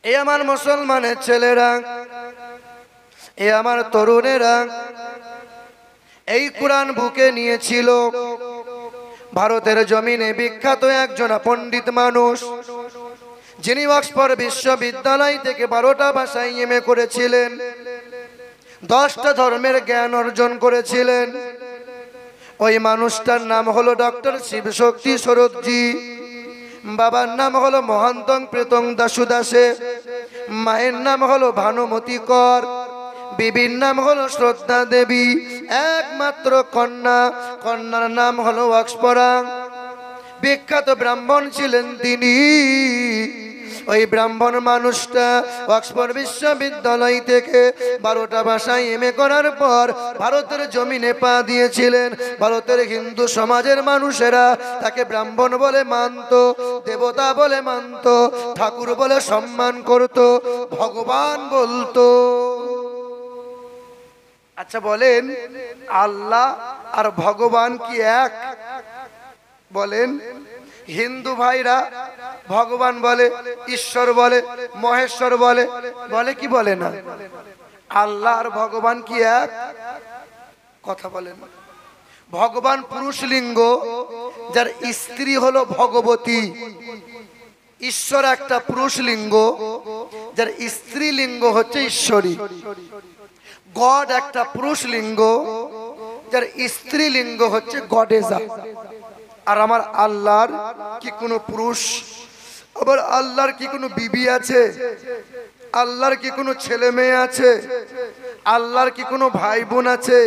এ আমার মুসলমানের ছেলেরা, এ আমার তরুণেরা, এই কোরআন বুকে নিয়েছিল ভারতের জমিনে বিখ্যাত একজন পণ্ডিত মানুষ, যিনি অক্সফোর্ড বিশ্ববিদ্যালয় থেকে 12টা ভাষায় এমএ করেছিলেন, 10টা ধর্মের জ্ঞান অর্জন করেছিলেন। ওই মানুষটার নাম হলো ডক্টর শিবশক্তি স্বরূপজি। বাবার নাম হলো মহান্তং প্রীতং দাসু দাসে, মায়ের নাম হলো ভানুমতি কর, বিবির নাম হলো শ্রদ্ধা দেবী, একমাত্র কন্যা, কন্যার নাম হলো অক্সপরাং। বিখ্যাত ব্রাহ্মণ ছিলেন তিনি। ওই ব্রাহ্মণ মানুষটা অক্সফোর্ড বিশ্ববিদ্যালয় থেকে 12টা ভাষায় এমএ করার পর ভারতের জমিনে পা দিয়েছিলেন। ভারতের হিন্দু সমাজের মানুষেরা তাকে ব্রাহ্মণ বলে মানত, দেবতা বলে মানত, ঠাকুর বলে সম্মান করত, ভগবান বলতো। আচ্ছা বলেন, আল্লাহ আর ভগবান কি এক? বলেন। হিন্দু ভাইরা ভগবান বলে, ঈশ্বর বলে, মহেশ্বর বলে, বলে কি বলে না? আল্লাহ আর ভগবান কি এক? কথা বলেন। ভগবান পুরুষ লিঙ্গ, যার স্ত্রী হলো ভগবতী। ঈশ্বর একটা পুরুষ লিঙ্গ, যার স্ত্রী লিঙ্গ হচ্ছে ঈশ্বরী। গড একটা পুরুষ লিঙ্গ, যার স্ত্রী লিঙ্গ হচ্ছে গডেজা। আর আমার আল্লাহর কি কোনো পুরুষ, আবার আল্লাহর কি কোনো বিবি আছে? আল্লাহর কি কোনো ছেলে মেয়ে আছে? আল্লাহর কি কোনো ভাই বোন আছে?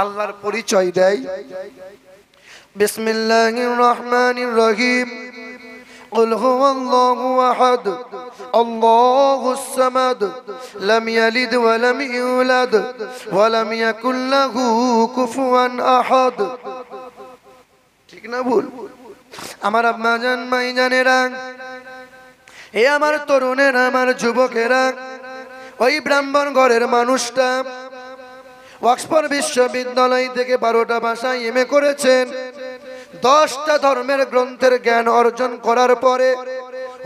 আল্লাহর পরিচয় দেয় বিসমিল্লাহির রহমানির রহিম। قل هو الله أحد الله الصمد لم يلد ولم يولد ولم يكن له كفوا أحد। ঠিক না ভুল? আমার আম্মা জান, মাই জানেরা, এ আমার তরুণেরা, আমার যুবকেরা, ওই ব্রাহ্মণ ঘরের মানুষটা অক্সফোর্ড বিশ্ববিদ্যালয় থেকে 12টা ভাষায় এমএ করেছেন। 10টা ধর্মের গ্রন্থের জ্ঞান অর্জন করার পরে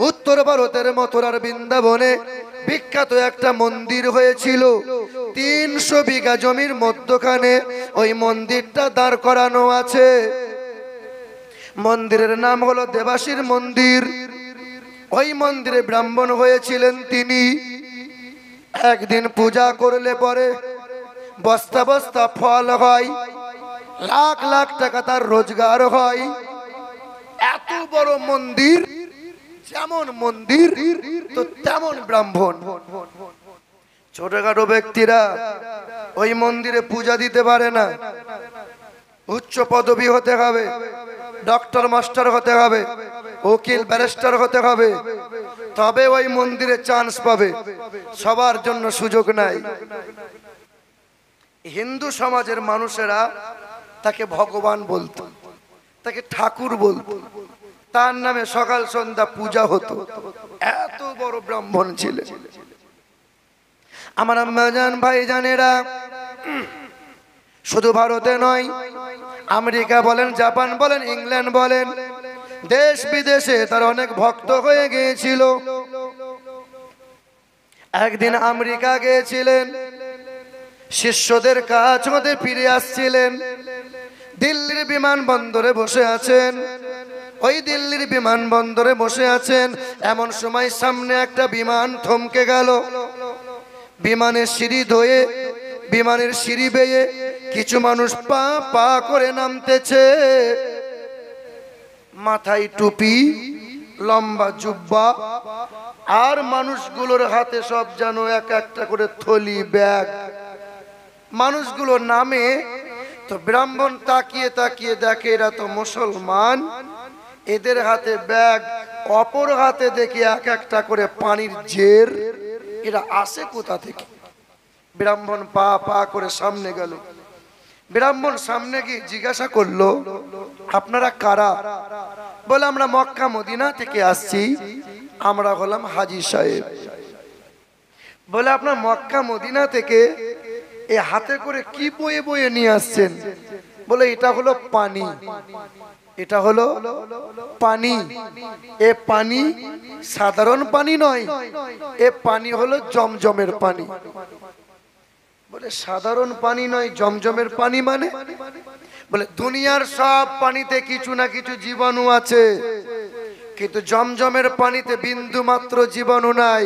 উত্তর ভারতের মথুরার বৃন্দাবনে বিখ্যাত একটা মন্দির হয়েছিল। 300 বিঘা জমির মধ্যখানে ওই মন্দিরটা দাঁড় করানো আছে। মন্দিরের নাম হলো দেবাশীর মন্দির। ওই মন্দিরে ব্রাহ্মণ হয়েছিলেন তিনি। একদিন পূজা করলে পরে বস্তা বস্তা ফল হয়, লাখ লাখ টাকা তার রোজগার হয়। এত বড় মন্দির, যেমন মন্দির তো তেমন ব্রাহ্মণ। ছোটখাটো ব্যক্তিরা ওই মন্দিরে পূজা দিতে পারে না। উচ্চ পদবী হতে হবে, ডক্টর মাস্টার হতে হবে, উকিল ব্যারিস্টার হতে হবে, তবে ওই মন্দিরে চান্স পাবে। সবার জন্য সুযোগ নাই। হিন্দু সমাজের মানুষেরা তাকে ভগবান বলতো, তাকে ঠাকুর বলতো, তার নামে সকাল সন্ধ্যা পূজা হতো। এত বড় ব্রাহ্মণ ছিলেন। আমার আম্মা জান, ভাই জানেরা, শুধু ভারতে নয়, আমেরিকা বলেন, জাপান বলেন, ইংল্যান্ড বলেন, দেশ বিদেশে তার অনেক ভক্ত হয়ে গিয়েছিল। একদিন আমেরিকা গিয়েছিলেন, শিষ্যদের কাজ হতে ফিরে আসছিলেন। দিল্লির বিমানবন্দরে বসে আছেন। ওই দিল্লির বিমানবন্দরে বসে আছেন, এমন সময় সামনে একটা বিমান থমকে গেল। বিমানের সিঁড়ি ধয়ে, বিমানের সিঁড়ি বেয়ে কিছু মানুষ পা পা করে নামতেছে। মাথায় টুপি, লম্বা জুব্বা, আর মানুষগুলোর হাতে সব যেন এক একটা করে থলি, ব্যাগ। মানুষগুলো নামে তো ব্রাহ্মণ তাকিয়ে তাকিয়ে দেখে এরা তো মুসলমান, এদের হাতে ব্যাগ, অপর হাতে দেখি এক একটা করে পানির জের। এরা আসে কোথা থেকে? ব্রাহ্মণ পা পা করে সামনে গেল। ব্রাহ্মণ সামনে গিয়ে জিজ্ঞাসা করলো, আপনারা কারা? বলে, আমরা মক্কা মদিনা থেকে আসছি, আমরা হলাম হাজী সাহেব। বলে, আপনার মক্কা মদিনা থেকে এ হাতে করে কি বয়ে বয়ে নিয়ে আসছেন? বলে, এটা হলো পানি। এটা হলো পানি। এ পানি সাধারণ পানি নয়, এ পানি হলো জমজমের পানি। বলে সাধারণ পানি নয়, জমজমের পানি মানে? বলে দুনিয়ার সব পানিতে কিছু না কিছু জীবাণু আছে, কিন্তু জমজমের পানিতে বিন্দু মাত্র জীবাণু নাই।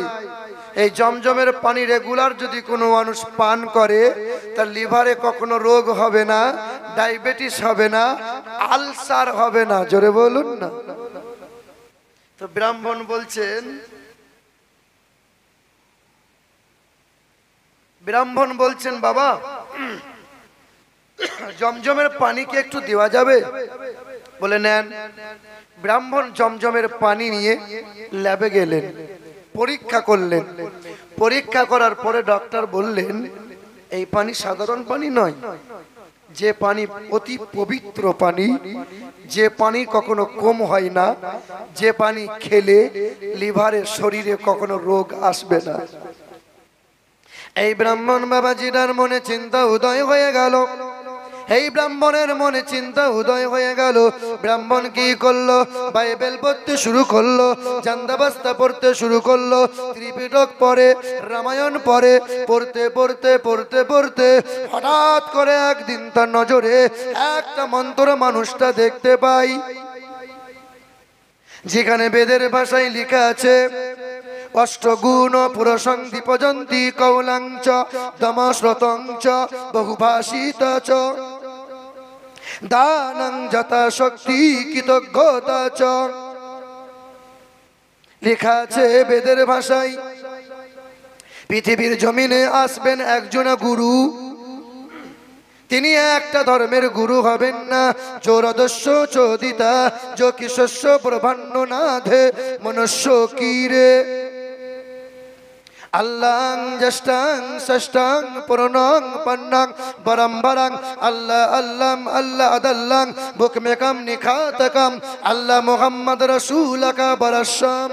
এই জমজমের পানি রেগুলার যদি কোনো মানুষ পান করে, তার লিভারে কখনো রোগ হবে না, ডায়াবেটিস হবে না, আলসার হবে না। জোরে বলুন না। তো ব্রাহ্মণ বলছেন, ব্রাহ্মণ বলছেন বাবা জমজমের পানি কি একটু দেওয়া যাবে? বলে নেন। ব্রাহ্মণ জমজমের পানি নিয়ে ল্যাবে গেলেন, পরীক্ষা করলেন। পরীক্ষা করার পরে ডক্টর বললেন এই পানি সাধারণ পানি নয়, যে পানি অতি পবিত্র পানি, যে পানি কখনো কম হয় না, যে পানি খেলে লিভারে শরীরে কখনো রোগ আসবে না। এই ব্রাহ্মণ বাবাজিটার মনে চিন্তা উদয় হয়ে গেল। এই ব্রাহ্মণের মনে চিন্তা উদয় হয়ে গেল। ব্রাহ্মণ কি করলো? বাইবেল পড়তে শুরু করলো, জান্দাবাস্তা পড়তে শুরু করলো, ত্রিপিটক পড়ে, রামায়ণ পড়ে। পড়তে পড়তে পড়তে পড়তে হঠাৎ করে একদিন তার নজরে একটা মন্ত্র মানুষটা দেখতে পাই, যেখানে বেদের ভাষায় লেখা আছে অষ্টগুণ পুরুষং দীপজন্তি কৌলাঞ্চ দমশ্রতঞ্চ বহুভাষিত চ দানং যথা শক্তি কৃতজ্ঞতা চ। লেখা আছে বেদের ভাষায় পৃথিবীর জমিনে আসবেন একজন গুরু, তিনি একটা ধর্মের গুরু হবেন না। চোরদস্য চোদিতা যোগীশস্য ব্রহ্মাণ্ড নাধে মনুষ্য কীরে আল্লাং জ্যেষ্ঠাং ষষ্ঠাং পুরনং পন্নাং বরম্বরং আল্লাহ আল্লাম আল্লাহ আদাল্লাং বুকমেকম নিখাতকম আল্লাহ মুহাম্মদ রাসূলকা বরসাম।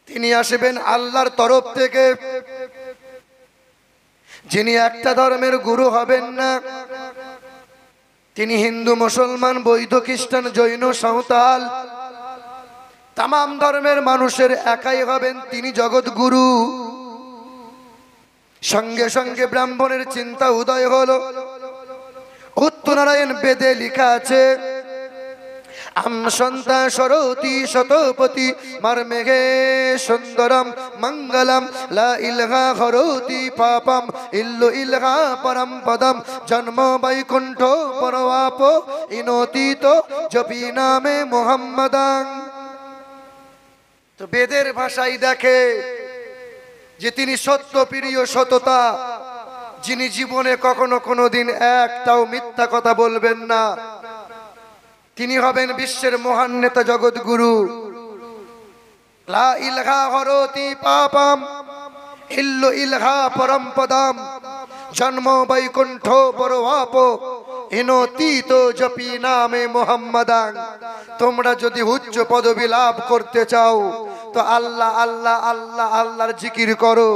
তিনি আসবেন আল্লাহর তরফ থেকে, যিনি একটা ধর্মের গুরু হবেন না। তিনি হিন্দু, মুসলমান, বৌদ্ধ, খ্রিস্টান, জৈন, সাঁওতাল তামাম ধর্মের মানুষের একাই হবেন, তিনি জগৎ গুরু। সঙ্গে সঙ্গে ব্রাহ্মণের চিন্তা উদয় হলো। উত্তরনারায়ণ বেদে লেখা আছে আম সন্তা সরতি শতপতি মারমেঘে সুন্দরম মঙ্গলম লা ইলহা হরতি পাপম ইল্লু ইলহা পরম পদম জন্ম বৈকুণ্ঠ পরবাপ ইনোতীত জপি নামে মুহাম্মদাং। তো বেদের ভাষায় দেখে যে তিনি সত্য প্রিয়, সততা, যিনি জীবনে কখনো কোনোদিন একটাও মিথ্যা কথা বলবেন না। তিনি হবেন বিশ্বের মহান নেতা, জগৎ গুরু। লা ইলহা হরতি পাপম ইল্লু ইলহা পরম পদম জন্ম বৈকুণ্ঠ পরবাপ ইনোতীত জপি নামে মুহাম্মাদাং। তোমরা যদি উচ্চ পদবি লাভ করতে চাও তো আল্লাহ আল্লাহ আল্লাহ আল্লাহর জিকির করো,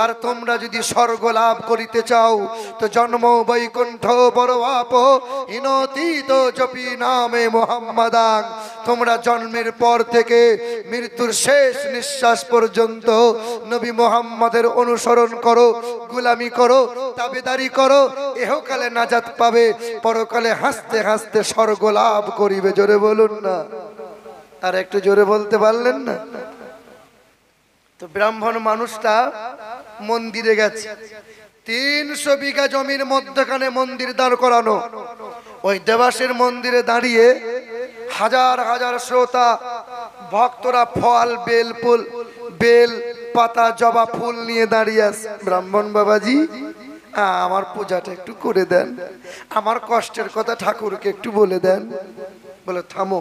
আর তোমরা যদি স্বর্গ লাভ করিতে চাও তো জন্ম বৈকুণ্ঠ পরবাপ ইনোতীত জপি নামে মুহাম্মাদাং। তোমরা জন্মের পর থেকে মৃত্যুর শেষ নিঃশ্বাস পর্যন্ত নবী মুহাম্মাদের অনুসরণ করো, গোলামি করো, তাবেদারি করো, এহকালে নাজাত পাবে, পরকালে হাসতে হাসতে স্বর্গ লাভ করিবে। জোরে বলুন না। আর একটু জোরে বলতে পারলেন না? তো ব্রাহ্মণ মানুষটা মন্দিরে গেছে, 300 বিঘা জমির মধ্যখানে মন্দির দাঁড় করানো। ওই দেবাসের মন্দিরে দাঁড়িয়ে হাজার হাজার শ্রোতা ভক্তরা ফল বেল পাতা জবা ফুল নিয়ে দাঁড়িয়ে আছে। ব্রাহ্মণ বাবাজি আমার পূজাটা একটু করে দেন, আমার কষ্টের কথা ঠাকুরকে একটু বলে দেন। বলে থামো,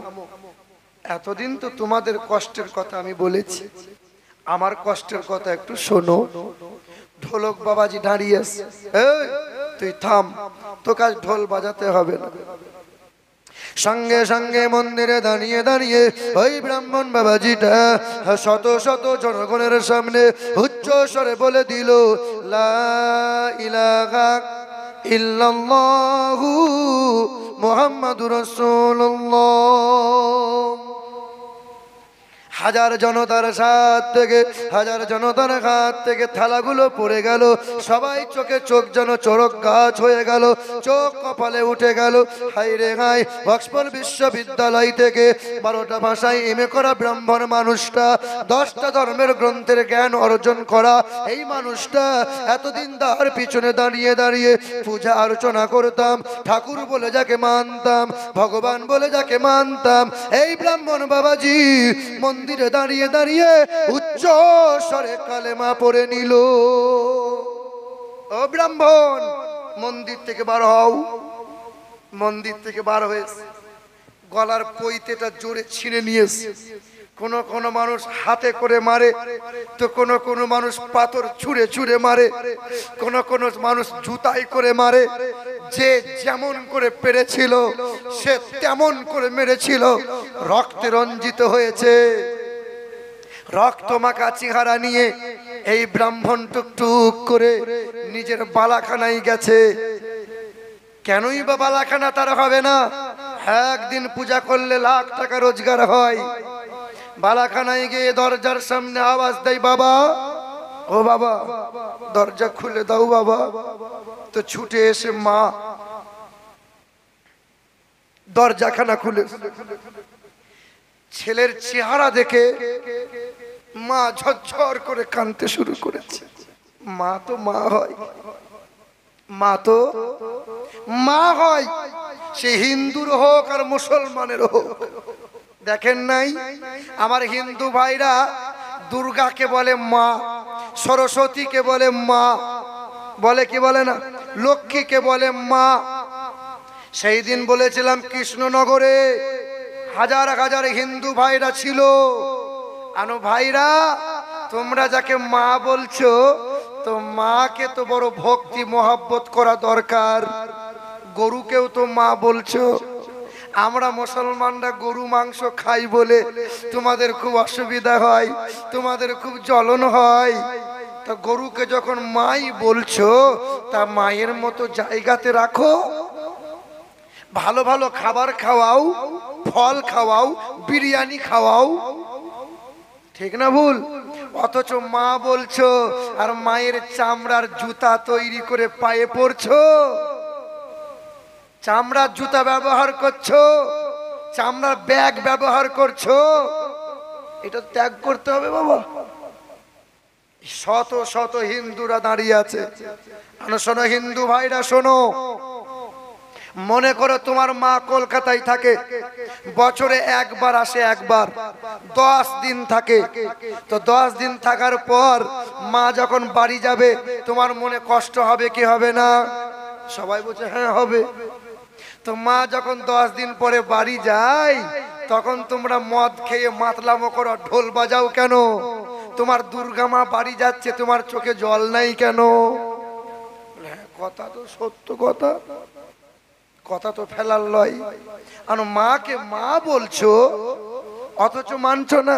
এতদিন তো তোমাদের কষ্টের কথা আমি বলেছি, আমার কষ্টের কথা একটু শোনো। ঢোলক বাবাজি দাঁড়িয়ে আছে, তুই থাম, তো কাজ ঢোল বাজাতে হবে না। সঙ্গে সঙ্গে মন্দিরে দাঁড়িয়ে দাঁড়িয়ে ওই ব্রাহ্মণ বাবাজিটা শত শত জনগণের সামনে উচ্চ স্বরে বলে দিল লা ইলাহা ইল্লাল্লাহু মুহাম্মাদুর রাসূলুল্লাহ। হাজার জনতার হাত থেকে থালাগুলো পড়ে গেল, সবাই চোখে চোখ যেন চড়ক গাছ হয়ে গেল, চোখ কপালে উঠে গেল। হাই রে হাই, অক্সফোর্ড বিশ্ববিদ্যালয় থেকে 12টা ভাষায় এমএ করা ব্রাহ্মণ মানুষটা, 10টা ধর্মের গ্রন্থের জ্ঞান অর্জন করা এই মানুষটা এতদিন তার পিছনে দাঁড়িয়ে দাঁড়িয়ে পূজা অর্চনা করতাম, ঠাকুর বলে যাকে মানতাম, ভগবান বলে যাকে মানতাম, এই ব্রাহ্মণ বাবাজি মন্দিরে দাঁড়িয়ে দাঁড়িয়ে উচ্চ স্বরে কালেমা পড়ে নিল। ও ব্রাহ্মণ, মন্দির থেকে বার হও। মন্দির থেকে বার হয়েছে, গলার পৈতেটা জোরে ছিঁড়ে নিয়েছে। কোন মানুষ হাতে করে মারে, তো কোন মানুষ পাথর ছুঁড়ে ছুঁড়ে মারে, কোন মানুষ জুতাই করে মারে। যে যেমন করে পেরেছিল সে তেমন করে মেরেছিল, রক্তে রঞ্জিত হয়েছে। রক্ত মাখা চেহারা নিয়ে এই ব্রাহ্মণ টুকটুক করে নিজের বালাখানায় গেছে। কেনই বা বালাখানা তার হবে না? একদিন পূজা করলে লাখ টাকা রোজগার হয়। বালাখানায় গিয়ে দরজার সামনে আওয়াজ দেয়, বাবা, ও বাবা, দরজা খুলে দাও বাবা। তো ছুটে এসে মা দরজাখানা খুলে, ছেলের চেহারা দেখে মা ঝরঝর করে কাঁদতে শুরু করেছে। মা তো মা হয়, মা তো মা হয়, সে হিন্দুর হোক আর মুসলমানের হোক। দেখেন নাই আমার হিন্দু ভাইরা দুর্গাকে বলে মা, সরস্বতীকে বলে মা, বলে কি বলে না, লক্ষ্মীকে বলে মা। সেই দিন বলেছিলাম কৃষ্ণনগরে হাজার হাজার হিন্দু ভাইরা ছিল। আনো ভাইরা, তোমরা যাকে মা বলছো, তো মাকে তো বড় ভক্তি মহব্বত করা দরকার। গরুকেও তো মা বলছো। আমরা মুসলমানরা গরু মাংস খাই বলে তোমাদের খুব অসুবিধা হয়, তোমাদের খুব জ্বলন হয়। তা গরুকে যখন মাই বলছো, তা মায়ের মতো জায়গাতে রাখো, ভালো ভালো খাবার খাওয়াও, ফল খাওয়াও, বিরিয়ানি খাওয়াও, ঠিক না ভুল? অথচ মা বলছো আর মায়ের চামড়ার জুতা তৈরি করে পায়ে পরছো, চামড়ার জুতা ব্যবহার করছো, চামড়ার ব্যাগ ব্যবহার করছো। এটা ত্যাগ করতে হবে বাবা। শত শত হিন্দুরা দাঁড়িয়ে আছে। শোনো হিন্দু ভাইরা, শোনো, মনে করো তোমার মা কলকাতায় থাকে, বছরে একবার আসে, একবার 10 দিন থাকে। তো 10 দিন থাকার পর মা যখন বাড়ি যাবে, তোমার মনে কষ্ট হবে কি হবে না? সবাই বলছে হ্যাঁ হবে। তো মা যখন 10 দিন পরে বাড়ি যায়, তখন তোমরা মদ খেয়ে মাতলামো করো, ঢোল বাজাও কেন? তোমার দুর্গা মা বাড়ি যাচ্ছে, তোমার চোখে জল নাই কেন? কথা তো সত্য কথা, কথা তো ফেলার লয়। আর মাকে মা বলছো অথচ মানছো না।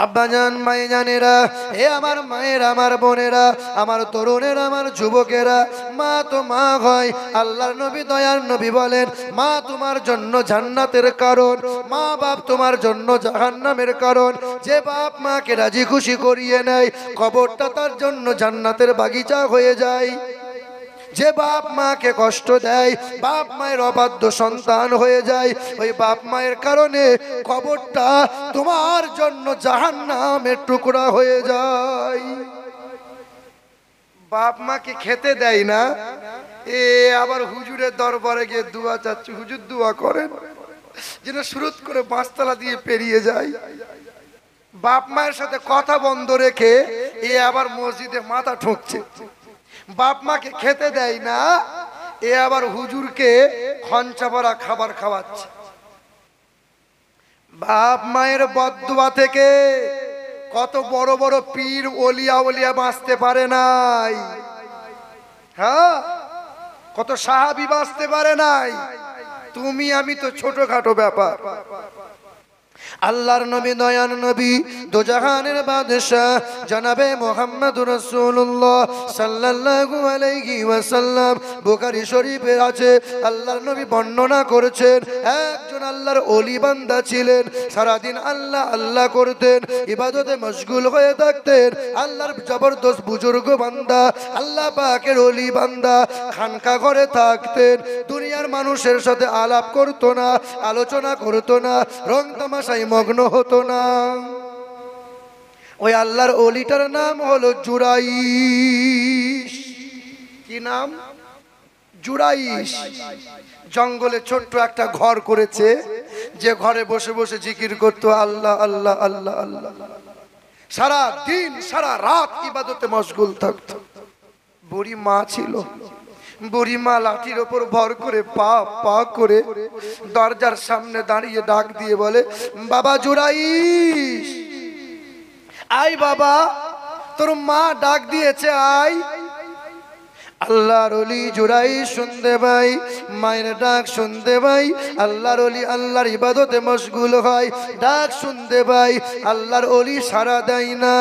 আব্বাজান, মায়েজানেরা, হে আমার মায়েরা, আমার বোনেরা, আমার তরুণেরা, আমার যুবকেরা, মা তো মা হয়। আল্লাহর নবী, দয়ার নবী বলেন, মা তোমার জন্য জান্নাতের কারণ, মা বাপ তোমার জন্য জাহান্নামের কারণ। যে বাপ মাকে রাজি খুশি করিয়ে নেয়, কবরটা তার জন্য জান্নাতের বাগিচা হয়ে যায়। যে বাপ মাকে কষ্ট দেয়, বাপ মায়ের অবাধ্য সন্তান হয়ে যায়, ওই বাপ মায়ের কারণে কবরটা তোমার জন্য জাহান্নামের টুকরা হয়ে যায়। বাপ মাকে খেতে দেয় না, এ আবার হুজুরের দরবারে গিয়ে দোয়া চাচ্ছে, হুজুর দোয়া করেন যেন সুরত করে 5 তলা দিয়ে পেরিয়ে যায়। বাপ মায়ের সাথে কথা বন্ধ রেখে এ আবার মসজিদে মাথা ঠুকছে। বাপ মাকে খেতে দেয় না, এ আবার হুজুরকে খঞ্চা ভরা খাবার খাওয়াচ্ছে। বাপ মায়ের বদদুয়া থেকে কত বড় বড় পীর ওলিয়া ওলিয়া বাঁচতে পারে নাই। হ্যাঁ, কত সাহাবী বাঁচতে পারে নাই। তুমি আমি তো ছোটখাটো ব্যাপার। আল্লাহর নবী দয়ার নবী দোজাহানের বাদশা জনাবে মুহাম্মদুর রাসূলুল্লাহ সাল্লাল্লাহু আলাইহি ওয়াসাল্লাম বুখারী শরীফে আছে আল্লাহর নবী বর্ণনা করেছেন একজন আল্লাহর ওলি বান্দা ছিলেন সারা দিন আল্লাহ আল্লাহ করতেন ইবাদতে মশগুল হয়ে থাকতেন আল্লাহর জবরদস্ত বুজুর্গ বান্দা আল্লাহ পাকের ওলি বান্দা খানকা ঘরে থাকতেন দুনিয়ার মানুষের সাথে আলাপ করতো না আলোচনা করতো না রং তামাশায় মগ্ন হতো না ওই আল্লাহর ওলিটার নাম হলো জুরাইশ কি নাম জুরাইশ জঙ্গলে ছোট্ট একটা ঘর করেছে যে ঘরে বসে বসে জিকির করতো আল্লাহ আল্লাহ আল্লাহ আল্লাহ সারা দিন সারা রাত ইবাদতে মশগুল থাকতো বুড়ি মা ছিল বুড়ি মা লাঠির ওপর ভর করে পা পা করে দরজার সামনে দাঁড়িয়ে ডাক দিয়ে বলে বাবা জুরাইশ আয় বাবা তোর মা ডাক দিয়েছে আয় আল্লাহর ওলি জুরাইশ শুনতে পাই মায়ের ডাক শুনতে পাই আল্লাহর ওলি আল্লাহর ইবাদতে মশগুল হয় ডাক শুনতে পাই আল্লাহর ওলি সাড়া দেয় না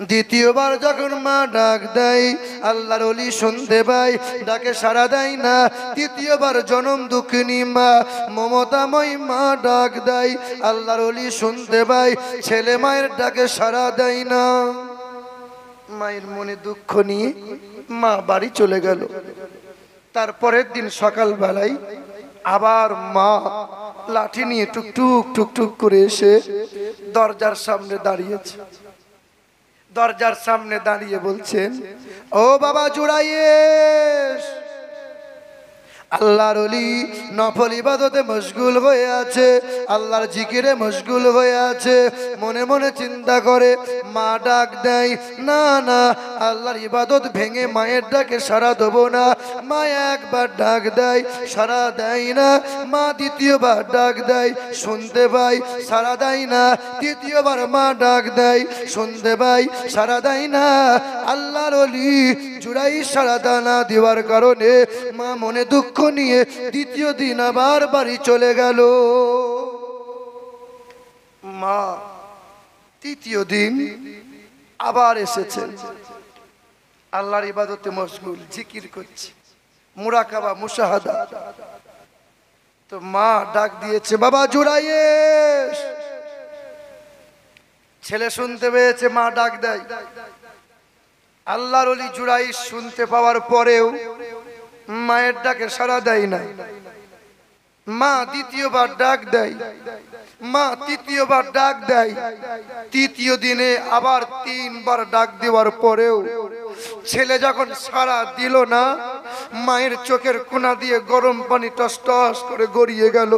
দ্বিতীয়বার যখন মা ডাক দেয় আল্লাহর ওলি শুনতে পাই ডাকে সাড়া দেয় না তৃতীয়বার জনম দুঃখিনী মা মমতাময় মা ডাক দেয় আল্লাহর ওলি শুনতে পাই ছেলে মায়ের ডাকে সাড়া দেয় না মায়ের মনে দুঃখ নিয়ে মা বাড়ি চলে গেল তারপরের দিন সকাল বেলায় আবার মা লাঠি নিয়ে টুকটুক টুকটুক করে এসে দরজার সামনে দাঁড়িয়েছে দরজার সামনে দাঁড়িয়ে বলছেন ও বাবা জুরাইশ আল্লাহর ওলি নফল ইবাদতে মশগুল হয়ে আছে আল্লাহর জিকিরে মশগুল হয়ে আছে মনে মনে চিন্তা করে মা ডাক দেয় না না আল্লাহর ইবাদত ভেঙে মায়ের ডাকে সাড়া দেবো না মা একবার ডাক দেয় সাড়া দেয় না মা দ্বিতীয়বার ডাক দেয় শুনতে পাই সাড়া দেয় না তৃতীয়বার মা ডাক দেয় শুনতে পাই সাড়া দেয় না আল্লাহর ওলি জুরাইশ সাড়া না দেওয়ার কারণে মা মনে দুঃখ নিয়ে দ্বিতীয় দিন আবার বাড়ি চলে গেল মা তৃতীয় দিন আবার এসেছেন আল্লাহর ইবাদতে মশগুল জিকির করছে মুরাকাবা মুশাহাদা তো মা ডাক দিয়েছে বাবা জুরাইশ ছেলে শুনতে পেয়েছে মা ডাক দেয় আল্লাহর ওলি জুরাইশ শুনতে পাওয়ার পরেও মায়ের ডাকে সাড়া দেয় না মা দ্বিতীয়বার ডাক দেয় মা তৃতীয়বার ডাক দেয় তৃতীয় দিনে আবার তিনবার ডাক দেওয়ার পরেও ছেলে যখন সাড়া দিল না মায়ের চোখের কোনা দিয়ে গরম পানি টস টস করে গড়িয়ে গেল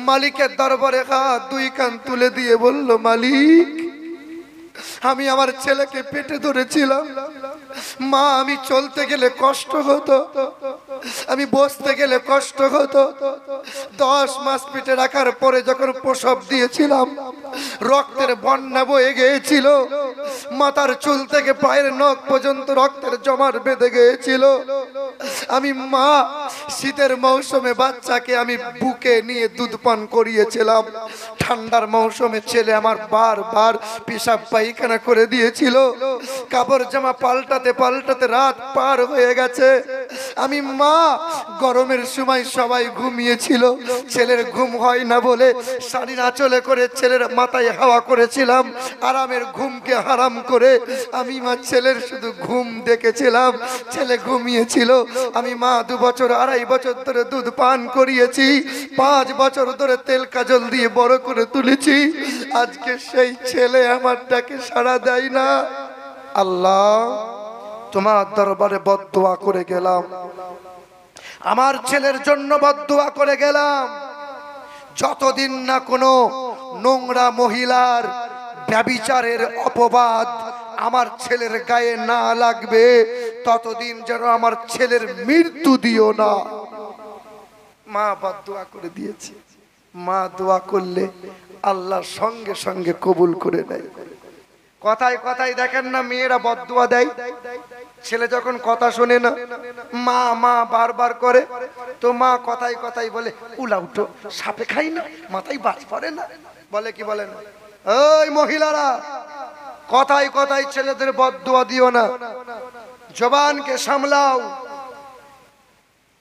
মালিকের দরবারে হাত দুই কান তুলে দিয়ে বলল মালিক আমি আমার ছেলেকে পেটে ধরেছিলাম মা আমি চলতে গেলে কষ্ট হতো আমি বসতে গেলে কষ্ট হতো 10 মাস পেটে রাখার পরে যখন প্রসব দিয়েছিলাম রক্তের বন্যা বয়ে গিয়েছিল মাথার চুল থেকে পায়ের নখ পর্যন্ত রক্তের জমাট বেঁধে গিয়েছিল আমি মা শীতের মৌসুমে বাচ্চাকে আমি বুকে নিয়ে দুধ পান করিয়েছিলাম ঠান্ডার মৌসুমে ছেলে আমার বারবার পেশাব পায়খানা করে দিয়েছিল কাপড় জামা পাল্টাতে পাল্টাতে রাত পার হয়ে গেছে আমি মা গরমের সময় সবাই ঘুমিয়েছিল ছেলের ঘুম হয় না বলে শাড়ি আঁচলে করে ছেলের মাথায় হাওয়া করেছিলাম আরামের ঘুমকে হারাম করে আমি মা ছেলের শুধু ঘুম দেখেছিলাম ছেলে ঘুমিয়েছিল আমি মা 2 বছর 2.5 বছর ধরে দুধ পান করিয়েছি 5 বছর ধরে তেল কাজল দিয়ে বড় করে তুলেছি আজকে সেই ছেলে আমার ডাকে সাড়া দেয় না আল্লাহ তোমার দরবারে বদদুয়া করে গেলাম আমার ছেলের জন্য বদদুয়া করে গেলাম যতদিন না কোনো নোংরা মহিলার ব্যভিচারের অপবাদ আমার ছেলের গায়ে না লাগবে ততদিন যেন আমার ছেলের মৃত্যু দিও না মা বদদুয়া করে দিয়েছে মা দোয়া করলে আল্লাহ সঙ্গে সঙ্গে কবুল করে নেয় কথায় কথায় দেখেন না মেয়েরা বদদুয়া দেয় ছেলে যখন কথা শোনে না, মা মা বারবার করে, তো মা কথাই কথাই বলে উলা উঠো, সাপে খাই না, মাথায় বাজ পড়ে না, বলে কি বলে না? ওই মহিলারা, কথাই কথাই ছেলেদের বদদুয়া দিও না, জবানকে সামলাও।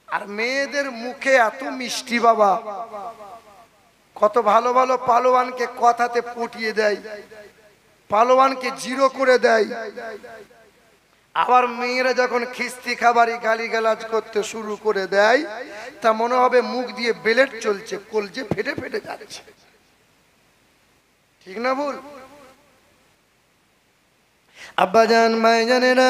আর মেয়েদের মুখে এত মিষ্টি বাবা, কত ভালো ভালো পালোয়ানকে কথাতে পটিয়ে দেয়, পালোয়ানকে জিরো করে দেয়। আবার মেয়েরা যখন খিস্তি খাবারি গালিগালাজ করতে শুরু করে দেয়, তা মনে হবে মুখ দিয়ে বেলেট চলছে, কলজে ফেটে ফেটে যাচ্ছে। ঠিক না ভুল? আব্বাজান মাইজানেরা,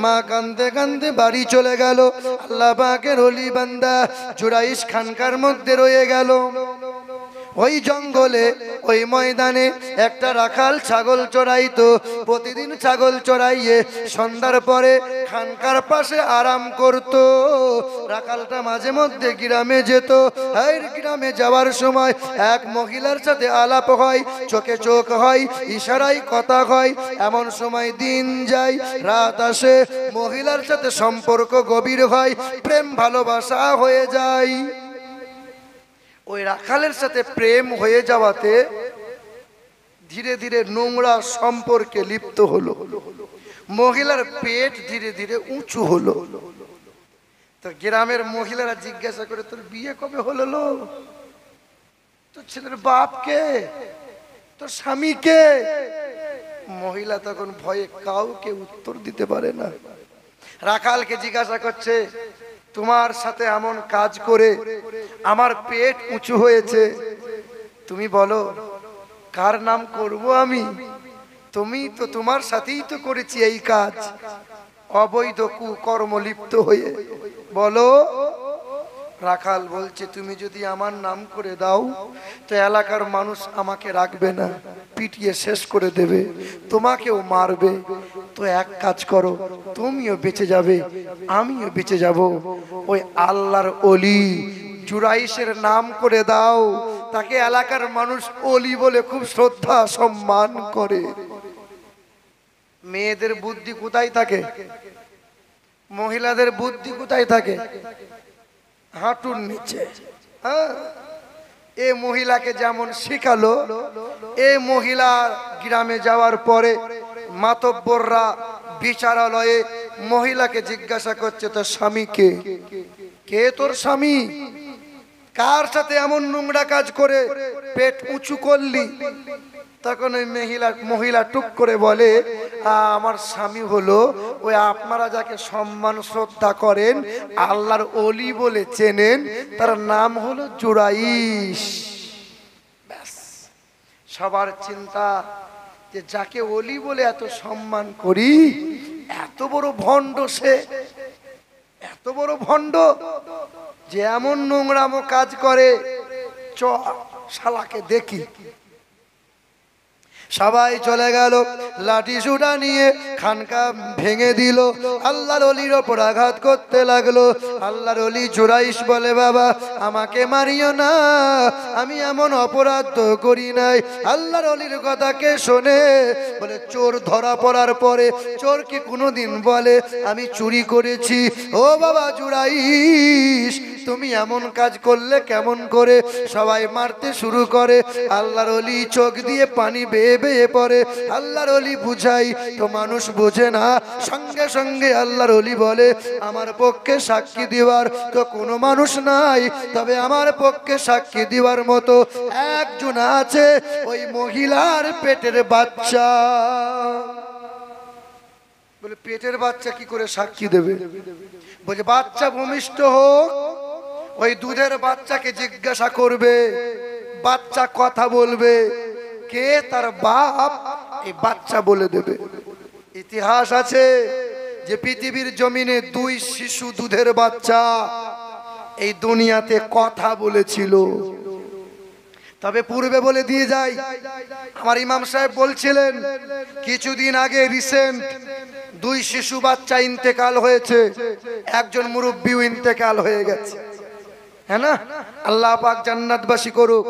মা কান্দে কান্দে বাড়ি চলে গেল। আল্লাহ পাকের ওলি বান্দা জুরাইশ খানকার মধ্যে রয়ে গেল। ওই জঙ্গলে, ওই ময়দানে একটা রাখাল ছাগল চড়াইতো। প্রতিদিন ছাগল চড়াইয়ে সন্ধ্যার পরে খানকার পাশে আরাম করত। রাখালটা মাঝে মধ্যে গ্রামে যেত। এই গ্রামে যাওয়ার সময় এক মহিলার সাথে আলাপ হয়, চোখে চোখ হয়, ইশারায় কথা হয়। এমন সময় দিন যায়, রাত আসে, মহিলার সাথে সম্পর্ক গভীর হয়, প্রেম ভালোবাসা হয়ে যায়। ওই রাখালের সাথে প্রেম হয়ে যাওয়াতে ধীরে ধীরে নোংরা সম্পর্কে লিপ্ত হলো। মহিলার পেট ধীরে ধীরে উঁচু হলো। তো গ্রামের মহিলারা জিজ্ঞাসা করে, তোর বিয়ে কবে হলো? তোর ছেলের বাপকে, তোর স্বামীকে? মহিলা তখন ভয়ে কাউকে উত্তর দিতে পারে না। রাখালকে জিজ্ঞাসা করছে, তোমার সাথে এমন কাজ করে আমার পেট উঁচু হয়েছে, তুমি বলো কার নাম করব আমি? তুমি তো, তোমার সাথেই তো করেছি এই কাজ, অবৈধ কুকর্ম লিপ্ত হয়ে, বলো। রাখাল বলছে, তুমি যদি আমার নাম করে দাও তো এলাকার মানুষ আমাকে রাখবে না, পিটিয়ে শেষ করে দেবে, তোমাকেও মারবে। তো এক কাজ করো, তুমিও বেঁচে যাবে, আমিও বেঁচে যাব। ওই আল্লাহর ওলি জুরাইশের নাম করে দাও, তাকে এলাকার মানুষ ওলি বলে খুব শ্রদ্ধা সম্মান করে। মেয়েদের বুদ্ধি কোথায় থাকে? মহিলাদের বুদ্ধি কোথায় থাকে? হাঁটুর নিচে। হ্যাঁ, এ মহিলাকে যেমন শিখালো, এ মহিলা গ্রামে যাওয়ার পরে মাতব্বররা বিচারালয়ে মহিলাকে জিজ্ঞাসা করছে, তোর স্বামীকে? কে তোর স্বামী? কার সাথে এমন নোংরা কাজ করে পেট উঁচু করলি? তখন ওই মহিলা টুক করে বলে, আমার স্বামী হলো ওই আপনারা যাকে সম্মান শ্রদ্ধা করেন, আল্লাহর ওলি বলে চেনেন, তার নাম হলো জুরাইশ। ব্যাস, সবার চিন্তা যে যাকে ওলি বলে এত সম্মান করি, এত বড় ভণ্ড সে, এত বড় ভণ্ড যে এমন নোংরামো কাজ করে, চ শালাকে দেখি। সবাই চলে গেল, লাঠি সুটা নিয়ে খানকা ভেঙে দিল, আল্লাহর ওলির ওপর আঘাত করতে লাগলো। আল্লাহর ওলি জুরাইশ বলে, বাবা আমাকে মারিও না, আমি এমন অপরাধ তো করি নাই। আল্লাহর ওলির কথাকে শোনে, বলে চোর ধরা পড়ার পরে চোর কি কোনোদিন বলে আমি চুরি করেছি? ও বাবা জুরাইশ, তুমি এমন কাজ করলে কেমন করে? সবাই মারতে শুরু করে। আল্লাহর ওলি চোখ দিয়ে পানি বেয়ে বেয়ে পড়ে। আল্লাহর ওলি বুঝাই তো মানুষ বোঝে না, সঙ্গে সঙ্গে আল্লাহর ওলি বলে, আমার পক্ষে সাক্ষী দেওয়ার তো কোনো মানুষ নাই, তবে আমার পক্ষে সাক্ষী দেওয়ার মতো একজন আছে, ওই মহিলার পেটের বাচ্চা। বলে পেটের বাচ্চা কি করে সাক্ষী দেবে? বলে বাচ্চা ভূমিষ্ঠ হোক, ওই দুধের বাচ্চাকে জিজ্ঞাসা করবে, বাচ্চা কথা বলবে, কে তার বাপ এই বাচ্চা বলে দেবে। ইতিহাস আছে যে পৃথিবীর জমিনে 2 শিশু দুধের বাচ্চা এই দুনিয়াতে কথা বলেছিল। তবে পূর্বে বলে দিয়ে যাই, আমার ইমাম সাহেব বলছিলেন কিছুদিন আগে রিসেন্ট 2 শিশু বাচ্চা ইন্তেকাল হয়েছে, একজন মুরব্বিও ইন্তেকাল হয়ে গেছে। হ্যাঁ না, আল্লাহ পাক জান্নাতবাসী করুক।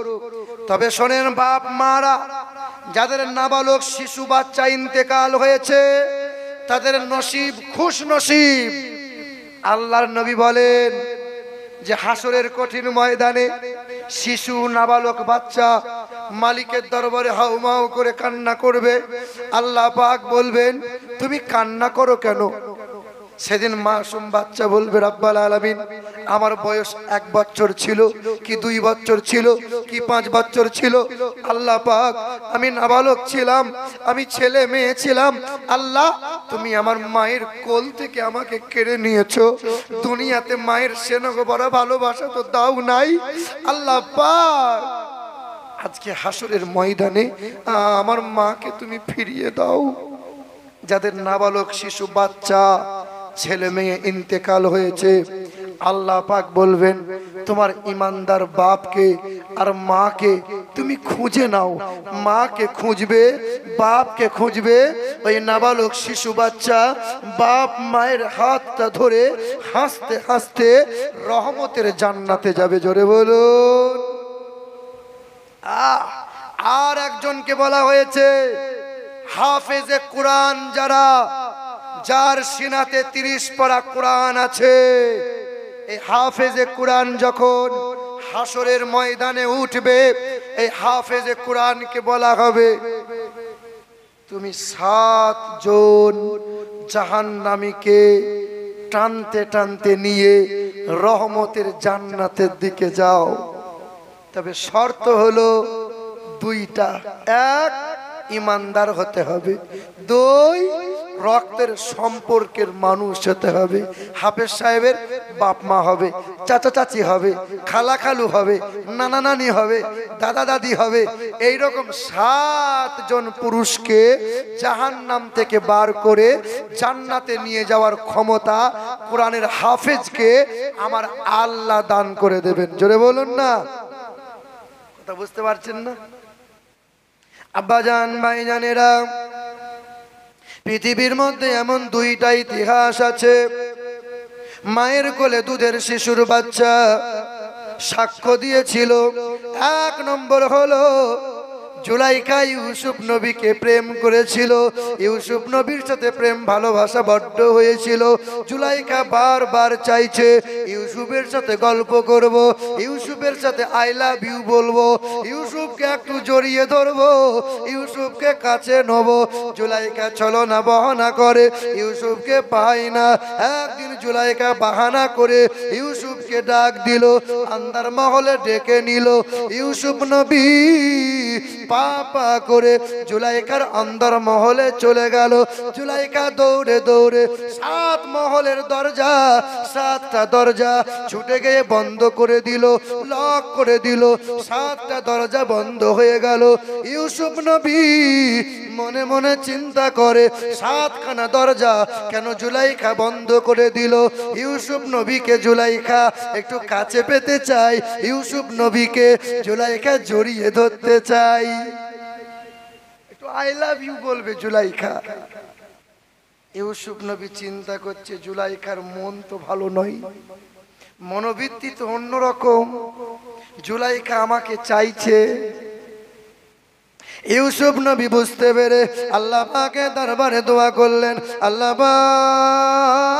তবে শোনেন বাপ মারা, যাদের নাবালক শিশু বাচ্চা ইন্তেকাল হয়েছে, তাদের নসিব খুশ নসিব। আল্লাহর নবী বলেন যে হাসরের কঠিন ময়দানে শিশু নাবালক বাচ্চা মালিকের দরবারে হাউমাউ করে কান্না করবে। আল্লাহ পাক বলবেন তুমি কান্না করো কেন? সেদিন মাসুম বাচ্চা বলবে রব্বুল আলামিন আমার বয়স 1 বছর ছিল কি 2 বছর ছিল কি 5 বছর ছিল, আল্লাহ পাক আমি নাবালক ছিলাম, আমি ছেলে মেয়ে ছিলাম, আল্লাহ তুমি আমার মায়ের কোল থেকে আমাকে কেড়ে নিয়েছো, দুনিয়াতে মায়ের সেনগো বড় ভালোবাসা তো দাও নাই, আল্লাহ পাক আজকে হাসরের ময়দানে আমার মাকে তুমি ফিরিয়ে দাও। যাদের নাবালক শিশু বাচ্চা ছেলে মেয়ে ইন্তেকাল হয়েছে, আল্লাহ পাক বলবেন তোমার ইমানদার বাপকে আর মাকে তুমি খুঁজে নাও। মাকে খুঁজবে, বাপকে খুঁজবে। ওই নাবালক শিশু বাচ্চা বাপ মায়ের হাতটা ধরে হাসতে হাসতে রহমতের জান্নাতে যাবে। জোরে বলুন। আর একজনকে বলা হয়েছে হাফেজে কোরআন, যার সিনাতে 30 পারা কোরআন আছে। এই হাফেজে কোরআন যখন হাসরের ময়দানে উঠবে, এই হাফেজে কোরআনকে বলা হবে তুমি 7 জন জাহান্নামীকে টানতে টানতে নিয়ে রহমতের জান্নাতের দিকে যাও। তবে শর্ত হলো 2টা। 1 ইমানদার হতে হবে, 2 রক্তের সম্পর্কের মানুষ হতে হবে। হাফেজ সাহেবের বাপ মা হবে, চাচা চাচি হবে, খালা খালু হবে, নানা নানি হবে, দাদা দাদি হবে। এইরকম 7 জন পুরুষকে জাহান্নাম থেকে বার করে জান্নাতে নিয়ে যাওয়ার ক্ষমতা কোরআনের হাফেজকে আমার আল্লাহ দান করে দেবেন। জোরে বলুন না, কথা বুঝতে পারছেন না? আব্বাজান ভাইজানেরা, পৃথিবীর মধ্যে এমন 2টা ইতিহাস আছে। মায়ের কোলে দুধের শিশুর বাচ্চা সাক্ষ্য দিয়েছিল। 1 নম্বর হলো জুলাইখা ইউসুফ নবীকে প্রেম করেছিল। ইউসুফ নবীর সাথে প্রেম ভালোবাসা বড্ড হয়েছিল। জুলাইখা বারবার চাইছে ইউসুফের সাথে গল্প করব, ইউসুফের সাথে আই লাভ ইউ বলবো, ইউসুফকে একটু জড়িয়ে ধরবো, ইউসুফকে কাছে নেব। জুলাইখা ছলনা বাহানা করে, ইউসুফকে পাই না। একদিন জুলাইখা বাহানা করে ইউসুফকে ডাক দিল, আন্দার মহলে ডেকে নিল। ইউসুফ নবী পাপা করে জুলাইখার অন্দর মহলে চলে গেল। জুলাইখা দৌড়ে দৌড়ে 7 মহলের দরজা, 7টা দরজা ছুটে গিয়ে বন্ধ করে দিল, লক করে দিল। 7টা দরজা বন্ধ হয়ে গেল। ইউসুফ নবী মনে মনে চিন্তা করে 7খানা দরজা কেন জুলাইখা বন্ধ করে দিল। ইউসুফ নবীকে জুলাইখা একটু কাছে পেতে চাই, ইউসুফ নবীকে জুলাইখা জড়িয়ে ধরতে চাই, একটু আই লাভ ইউ বলবে জুলাইখা। ইউসুফ নবী চিন্তা করছে জুলাইখার মন তো ভালো নয়, মনোবৃত্তি তো অন্যরকম, জুলাইখা আমাকে চাইছে। ইউসুফ নবী বুঝতে পেরে আল্লাহ পাকের দরবারে দোয়া করলেন, আল্লাহ পাক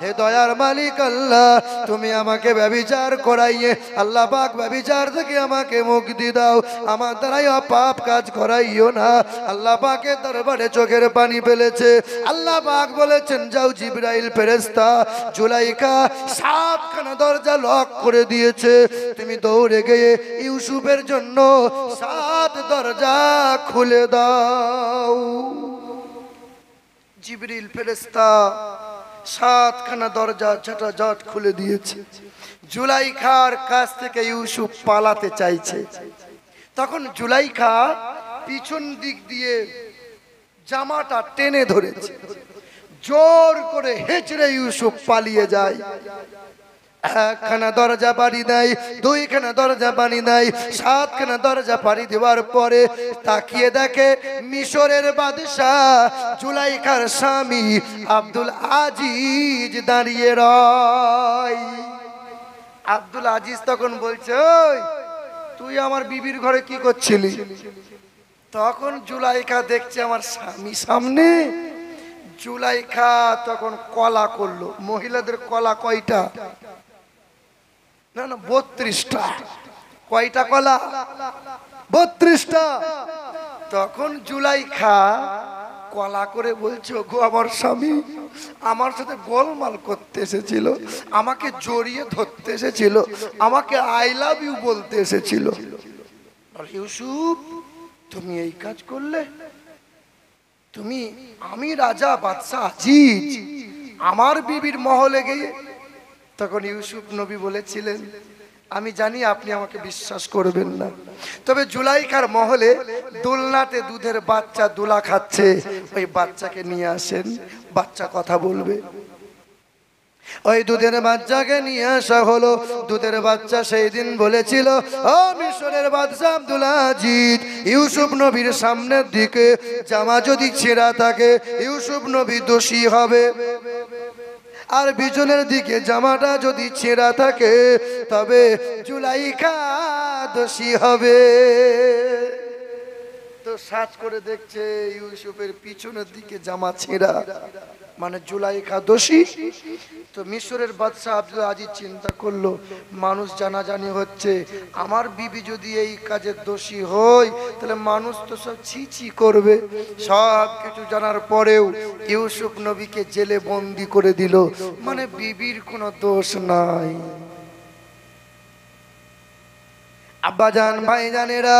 হে দয়ার মালিক আল্লাহ, তুমি আমাকে ব্যভিচার করাইয়ে আল্লাহ পাক ব্যভিচার থেকে আমাকে মুক্তি দাও, আমার দ্বারাই পাপ কাজ করাইও না। আল্লাহ পাকের দরবারে চোখের পানি ফেলেছে। আল্লাহ পাক বলেছেন যাও জিবরাইল ফেরেশতা জুলাইখা 7খানা দরজা লক করে দিয়েছে, তুমি দৌড়ে গিয়ে ইউসুফের জন্য 7 দরজা খুলে দাও। জিবরিল ফেরেশতা 7খানা দরজা ঝটাঝট খুলে দিয়েছে। জুলাইখার কাছ থেকে ইউসুফ পালাতে চাইছে। তখন জুলাইখা পিছন দিক দিয়ে জামাটা টেনে ধরেছে, জোর করে হেঁচড়ে ইউসুফ পালিয়ে যায়। 1খানা দরজা পাড়ি দেয়, 2খানা দরজা পাড়ি দেয়, 7খানা দরজা পাড়ি দেওয়ার পরে তাকিয়ে দেখে মিশরের বাদশাহ জুলাইখার স্বামী আব্দুল আজিজ দাঁড়িয়ে রয়। আব্দুল আজিজ তখন বলছে, ওই তুই আমার বিবির ঘরে কি করছিলি? তখন জুলাইখা দেখছে আমার স্বামী সামনে, জুলাইখা তখন কলা করলো। মহিলাদের কলা কয়টা? না না, 32টা। কয়টা কলা? 32টা। তখন জুলাইখা কলা করে বলছে, গো আমার স্বামী আমার সাথে গোলমাল করতে এসেছিল, আমাকে জড়িয়ে ধরতে এসেছিল, আমাকে আই লাভ ইউ বলতে এসেছিল। ইউসুফ তুমি এই কাজ করলে? তুমি, আমি রাজা বাদশা আজিজ, আমার বিবির মহলে গিয়ে। তখন ইউসুফ নবী বলেছিলেন, আমি জানি আপনি আমাকে বিশ্বাস করবেন না, তবে জুলাইখার মহলে দোলনাতে দুধের বাচ্চা দোলা খাচ্ছে, ওই বাচ্চাকে নিয়ে আসেন, বাচ্চা কথা বলবে। ওই দুধের বাচ্চাকে নিয়ে আসা হলো। দুধের বাচ্চা সেই দিন বলেছিল, ও মিশরের বাদশা আব্দুল আজিজ, ইউসুফ নবীর সামনের দিকে জামা যদি ছেঁড়া থাকে ইউসুফ নবী দোষী হবে, আর পিছনের দিকে জামাটা যদি ছেঁড়া থাকে তবে জুলাইখা দোষী হবে। তো সার্চ করে দেখছে ইউসুফের পিছনের দিকে জামা ছেঁড়া, মানে জুলাইখা দোষী। তো মিশরের বাদশা আব্দুল আজিজ চিন্তা করলো, মানুষ জানাজানি হচ্ছে, আমার বিবি যদি এই কাজের দোষী হয় তাহলে মানুষ তো সব ছি ছি করবে। সব কিছু জানার পরেও ইউসুফ নবীকে জেলে বন্দি করে দিল, মানে বিবির কোনো দোষ নাই। আব্বাজান ভাইজানেরা,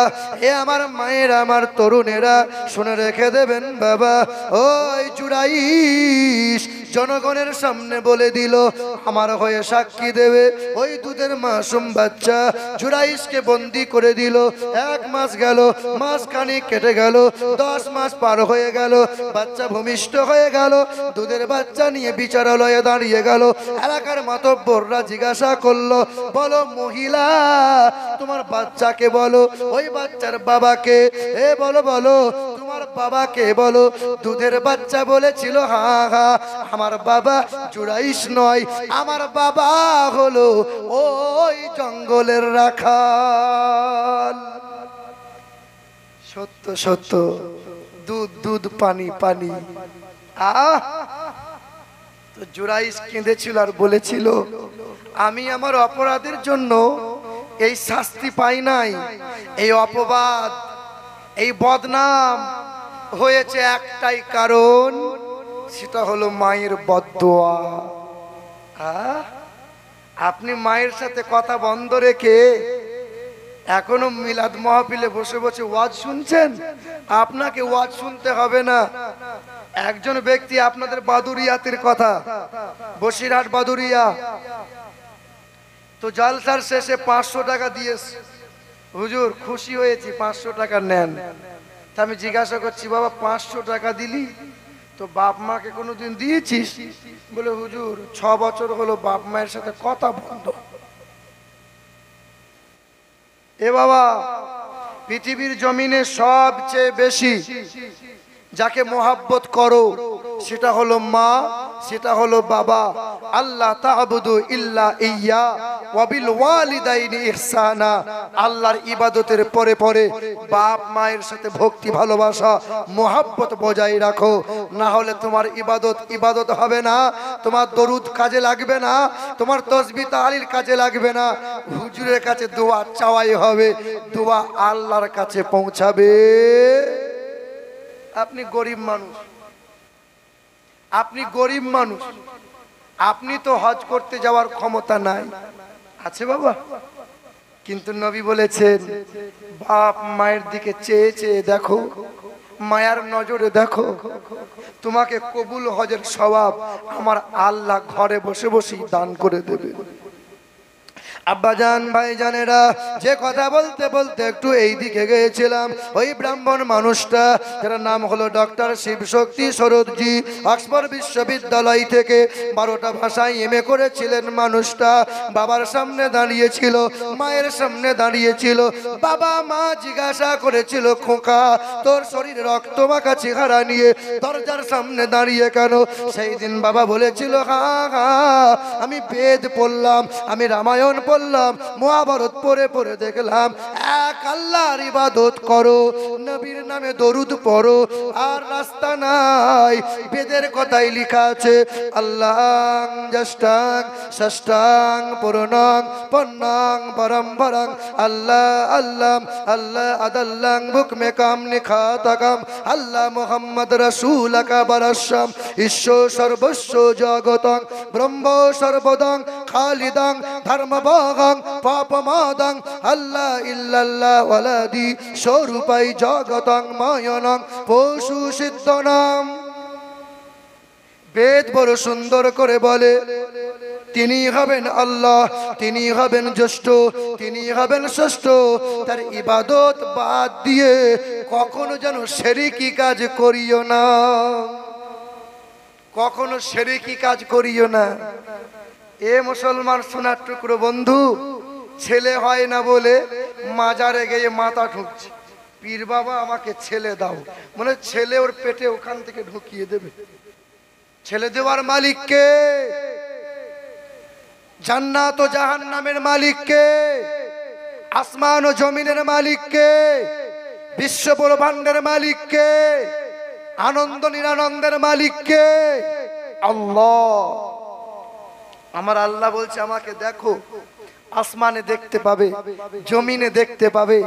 এ আমার মায়েরা, আমার তরুণেরা, শুনে রেখে দেবেন বাবা, ওই জুরাইশ জনগণের সামনে বলে দিল আমার হয়ে সাক্ষী দেবে। ওই দুধের মাসুম বাচ্চা জুরাইশকে বন্দি করে দিল। 1 মাস গেল, মাস খানিক কেটে গেল, 10 মাস পার হয়ে গেল, বাচ্চা ভূমিষ্ঠ হয়ে গেল। দুধের বাচ্চা নিয়ে বিচারালয়ে দাঁড়িয়ে গেল। এলাকার মাতব্বররা জিজ্ঞাসা করলো, বলো মহিলা তোমার বাচ্চাকে বলো, ওই বাচ্চার বাবাকে, এ বলো বলো তোমার বাবাকে বলো। দুধের বাচ্চা বলেছিল, হ্যাঁ হ্যাঁ আমার বাবা জুরাইশ নয়, আমার বাবা হলো ওই জঙ্গলের রাখাল। সত্য সত্য, দুধ দুধ পানি পানি। তো জুরাইশ কেঁদেছিল আর বলেছিল, আমি আমার অপরাধের জন্য এই শাস্তি পাই নাই, এই অপবাদ, এই বদনাম হয়েছে একটাই কারণ, সেটা হলো মায়ের বদদোয়া। আপনি মায়ের সাথে কথা বন্ধ রেখে এখনো মিলাদ মাহফিলে বসে বসে ওয়াজ শুনছেন। আপনাকে ওয়াজ শুনতে হবে না। একজন ব্যক্তি আপনাদের বাদুরিয়াতের কথা, বসিরহাট বাদুরিয়া, তো জালসার শেষে 500 টাকা দিয়েছে। হুজুর খুশি হয়েছি, 500 টাকা নেন। তা আমি জিজ্ঞাসা করছি, বাবা 500 টাকা দিলি তো বাপ মাকে কোনোদিন দিয়েছিস? বলে হুজুর 6 বছর হলো বাপ মায়ের সাথে কথা বন্ধ। এ বাবা, পৃথিবীর জমিনে সবচেয়ে বেশি যাকে মোহাব্বত করো সেটা হলো মা, সেটা হলো বাবা। আল্লাহ তা'বুদু ইল্লা ইয়্যা ওয়া বিল ওয়ালিদাইনি ইহসানা। আল্লাহর ইবাদতের পরে পরে বাপ মায়ের সাথে ভক্তি ভালোবাসা মোহাব্বত বজায় রাখো, না হলে তোমার ইবাদত ইবাদত হবে না, তোমার দরুদ কাজে লাগবে না, তোমার তাসবিহ তাহলিল কাজে লাগবে না। হুজুরের কাছে দোয়া চাওয়াই হবে, দোয়া আল্লাহর কাছে পৌঁছাবে। আপনি গরিব মানুষ, আপনি গরিব মানুষ, আপনি তো হজ করতে যাওয়ার ক্ষমতা নাই, আছে বাবা? কিন্তু নবী বলেছেন, বাপ মায়ের দিকে চেয়ে চেয়ে দেখো, মায়ার নজরে দেখো, তোমাকে কবুল হজের সওয়াব আমার আল্লাহ ঘরে বসে বসেই দান করে দেবে। আব্বাজান ভাইজানেরা, যে কথা বলতে বলতে একটু এই দিকে গিয়েছিলাম, ওই ব্রাহ্মণ মানুষটা যার নাম হলো ডক্টর শিবশক্তি সরোদজি, অক্সফোর্ড বিশ্ববিদ্যালয় থেকে 12টা ভাষায় এমএ করেছিলেন। মানুষটা বাবার সামনে দাঁড়িয়েছিল, মায়ের সামনে দাঁড়িয়েছিল। বাবা মা জিজ্ঞাসা করেছিল, খোকা তোর শরীরে রক্ত মাখা চেহারা নিয়ে দরজার সামনে দাঁড়িয়ে কেন? সেই দিন বাবা বলেছিল, হ্যাঁ হ্যাঁ আমি বেদ পড়লাম, আমি রামায়ণ করলাম, মহাভারত পড়ে পড়ে দেখলাম এক আল্লাহর ইবাদত করো, নবীর নামে দরুদ পড়ো, আর রাস্তা নাই। বেদের কথাই লেখা আছে, আল্লাহ জষ্টাং ষষ্ঠাং পূর্ণং পন্নাং পরম্পরাং আল্লাহ আল্লাহ আল্লাহ আদাল্লাং বুক মে কাম নিখা তাকাম আল্লাহ মুহাম্মদ রাসূলাকা বারাসাম ঈশ্বর সর্বস্ব জগতং ব্রহ্ম সর্বদং খালিদং ধর্মভাগং পাপমাদং আল্লাহ ইল্লাল্লাহ ওয়ালাদি স্বরূপাই জগতং মায়নং পশু সিদ্ধনাম। বেদ বড় সুন্দর করে বলে, তিনি হবেন আল্লাহ, তিনি হবেন জ্যেষ্ঠ, তিনি হবেন শ্রেষ্ঠ। তার ইবাদত বাদ দিয়ে কখনো যেন শিরকি কাজ করিও না, কখনো শিরকি কাজ করিও না। এ মুসলমান সোনার টুকরো বন্ধু, ছেলে হয় না বলে মাজারে গিয়ে মাথা ঠুকছে, পীর বাবা আমাকে ছেলে দাও, মানে ছেলে ওর পেটে ওখান থেকে ঢুকিয়ে দেবে। ছেলে দেওয়ার মালিক কে? জান্নাত ও জাহান্নামের মালিক কে? আসমান ও জমিনের মালিক কে? বিশ্ব ব্রহ্মাণ্ডের মালিক কে? আনন্দ নিরানন্দের মালিক কে? আল্লাহ। আমার আল্লাহ বলছে আমাকে দেখো, আসমানে দেখতে পাবে, জমিনে দেখতে পাবে,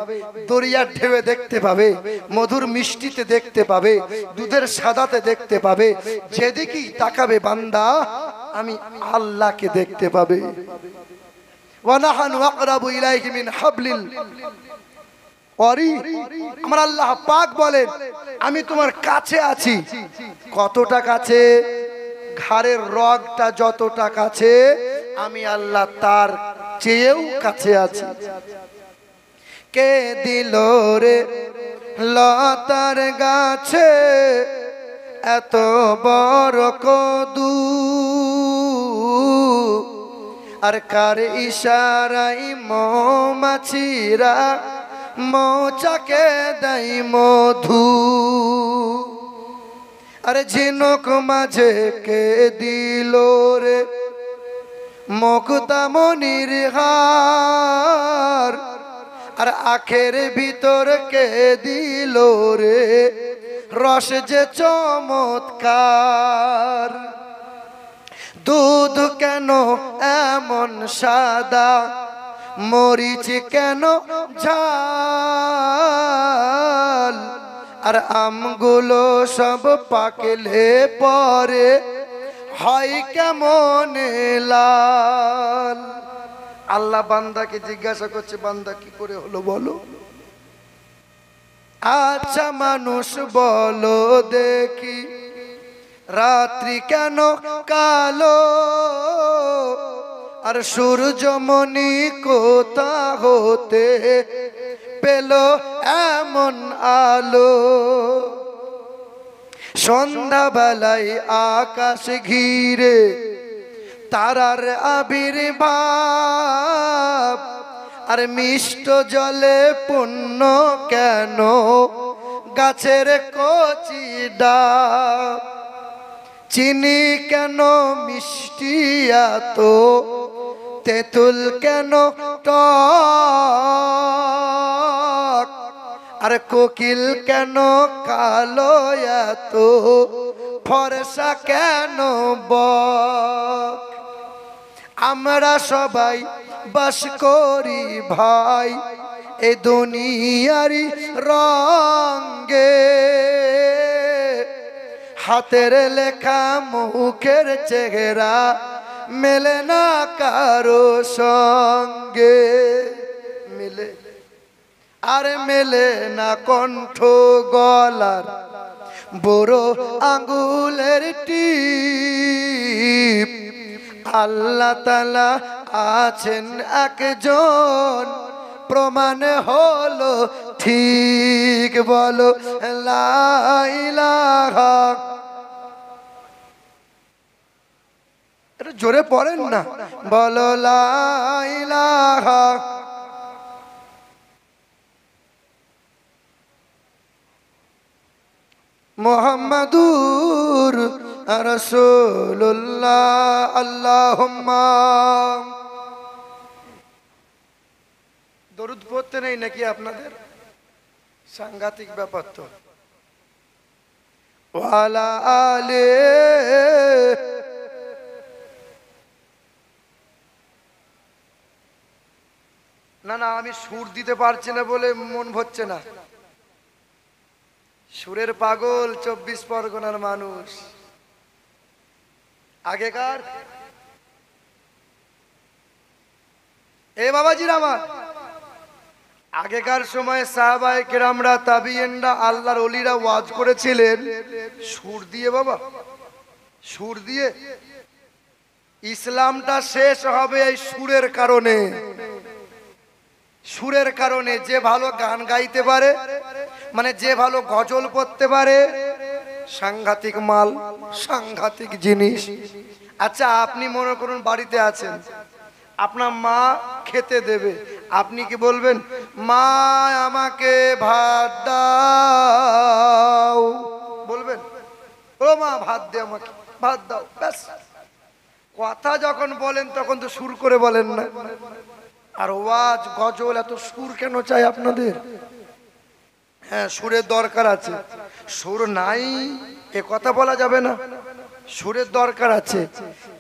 দরিয়ার ঢেউয়ে দেখতে পাবে, মধুর মিষ্টিতে দেখতে পাবে, দুধের সাদাতে দেখতে পাবে। যেদিকেই তাকাবে বান্দা আমি আল্লাহকে দেখতে পাবে। ওয়া নাহানু আকরাবু ইলাইহি মিন হাবলিল ওয়ারিদ। আমার আল্লাহ পাক বলেন আমি তোমার কাছে আছি। কতটা কাছে? ঘাড়ের রগটা যতটা কাছে, আমি আল্লাহ তার চেয়েও কাছে আছি। কে দিল রে লতার গাছে এত বড় কদু, আর কার ইশারাই মৌমাছিরা মৌচাকে দেয় মধু। আরে ঝিনুক মাঝে কে দিল রে মুক্তামণির হার, আর আখের ভিতর কে দিল রে রস যে চমৎকার। দুধ কেন এমন সাদা, মরিচ কেন ঝাল, আর আমগুলো সব পাকলে পরে হয় কেমন লাল। আল্লাহ বান্দাকে জিজ্ঞাসা করছে, বান্দা কি করে হলো বলো? আচ্ছা মানুষ বলো দেখি, রাত্রি কেন কালো, আর সূর্যমণি কোথা হতে পেল এমন আলো? সন্ধ্যাবেলায় আকাশ ঘিরে তারার আবির্ভাব, আর মিষ্ট জলে পূর্ণ কেন গাছের কচি ডাব? চিনি কেন মিষ্টি এত, তেঁতুল কেন টক, আর কোকিল কেন কালো এত, ফর্সা কেন বক? আমরা সবাই বাস করি ভাই এ দুনিয়ারি রঙে, হাতের লেখা মুখের চেহারা মেলে না কারো সঙ্গে। মেলে আর মেলে না কণ্ঠ গলার বড় আঙ্গুলের টিপ। আল্লাহ তাআলা আছেন একজন, প্রমাণ হলো ঠিক। বলো লা ইলাহা। এটা জোরে পড়েন না, বলো লা ইলাহা। মুহাম্মাদুর রাসূলুল্লাহ। আল্লাহুম্মা দরুদ পড়তে নেই নাকি আপনাদের? সাংঘাতিক ব্যাপার তো। ওয়ালা আলে, না না আমি সুর দিতে পারছি না বলে মন ভরছে না। সুরের পাগল 24 পরগনার মানুষ। আগেকার এ বাবাজির আমার, আগেকার সময় সাহাবায়ে কেরামরা, তাবিঈনরা, আল্লাহর ওলিরা ওয়াজ করেছিলেন সুর দিয়ে। বাবা সুর দিয়ে। ইসলামটা শেষ হবে এই সুরের কারণে। সুরের কারণে। যে ভালো গান গাইতে পারে, মানে যে ভালো গজল পড়তে পারে, সাংঘাতিক মাল, সাংঘাতিক জিনিস। আচ্ছা আপনি মনে করুন বাড়িতে আছেন, আপনার মা খেতে দেবে, আপনি কি বলবেন মা আমাকে ভাত দাও? বলবেন ও মা ভাত দে আমাকে, ভাত দাও, ব্যাস। কথা যখন বলেন তখন তো সুর করে বলেন না। আর ওয়াজ গজল এত সুর কেন চাই আপনাদের? হ্যাঁ সুরের দরকার আছে, সুর নাই এ কথা বলা যাবে না। সুরের দরকার আছে,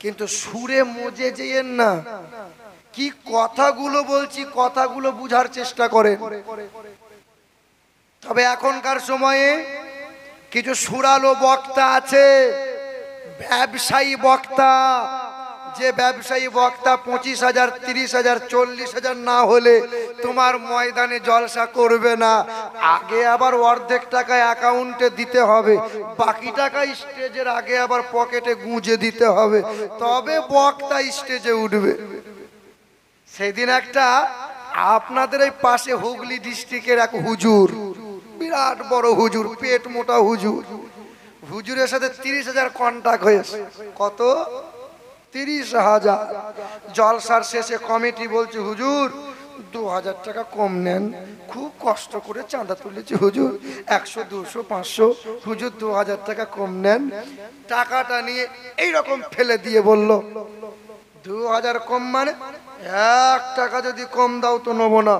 কিন্তু সুরে মজে যেয়েন না। কি কথাগুলো বলছি, কথাগুলো বুঝার চেষ্টা করেন। তবে এখনকার সময়ে কিছু সুরালো বক্তা আছে, ব্যবসায়ী বক্তা। যে ব্যবসায়ী বক্তা 25,000, 30,000, 40,000 না হলে তোমার ময়দানে জলসা করবে না। আগে আবার অর্ধেক টাকা অ্যাকাউন্টে দিতে হবে, বাকি টাকা স্টেজের আগে আবার পকেটে গুঁজে দিতে হবে, তবে বক্তা স্টেজে উঠবে। সেদিন একটা আপনাদের এই পাশে হুগলি ডিস্ট্রিক্টের এক হুজুর, বিরাট বড় হুজুর, পেট মোটা হুজুর, হুজুরের সাথে 30,000 কন্টাক্ট হয়েছে। কত? 30,000। জলসার শেষে কমিটি বলছে হুজুর 2,000 টাকা কম নেন, খুব কষ্ট করে চাঁদা তুলেছি হুজুর, 100, 200, 500, হুজুর 2,000 টাকা কম নেন। টাকাটা নিয়ে এইরকম ফেলে দিয়ে বলল 2,000 কম মানে 1 টাকা যদি কম দাও তো নেবো না।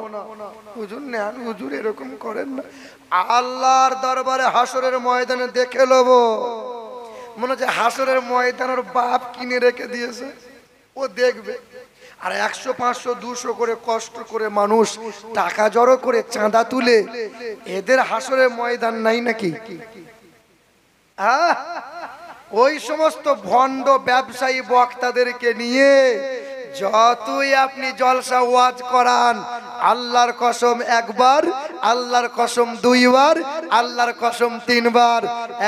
হুজুর নেন হুজুর, এরকম করেন না। আল্লাহর দরবারে হাসরের ময়দানে দেখে নেবো। মনে হচ্ছে হাসরের ময়দান ওর বাপ কিনে রেখে দিয়েছে, ও দেখবে। আর 100, 500, 200 করে কষ্ট করে মানুষ টাকা জড়ো করে চাঁদা তুলে, এদের হাসরের ময়দান নাই নাকি? ওই সমস্ত ভণ্ড ব্যবসায়ী বক্তাদেরকে নিয়ে যতই আপনি জলসা ওয়াজ করান, আল্লাহর কসম একবার, আল্লাহর কসম 2 বার, আল্লাহর কসম 3 বার,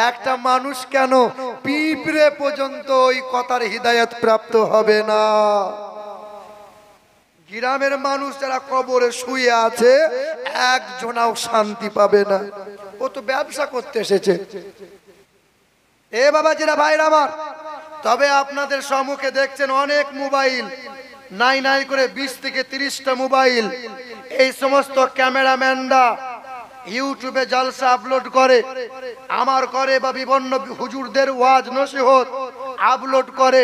একটা মানুষ কেন পিঁপড়ে পর্যন্ত ওই কথার হিদায়াত প্রাপ্ত হবে না। গ্রামের মানুষ যারা কবরে শুয়ে আছে একজনাও শান্তি পাবে না। ও তো ব্যবসা করতে এসেছে। এ বাবাজিরা ভাইরা আমার, তবে আপনাদের সম্মুখে দেখছেন অনেক মোবাইল, নাই নাই করে 20 থেকে 30টা মোবাইল। এই সমস্ত ক্যামেরাম্যানরা ইউটিউবে জলসা আপলোড করে, আমার করে বা বিভিন্ন হুজুরদের ওয়াজ নসিহত আপলোড করে।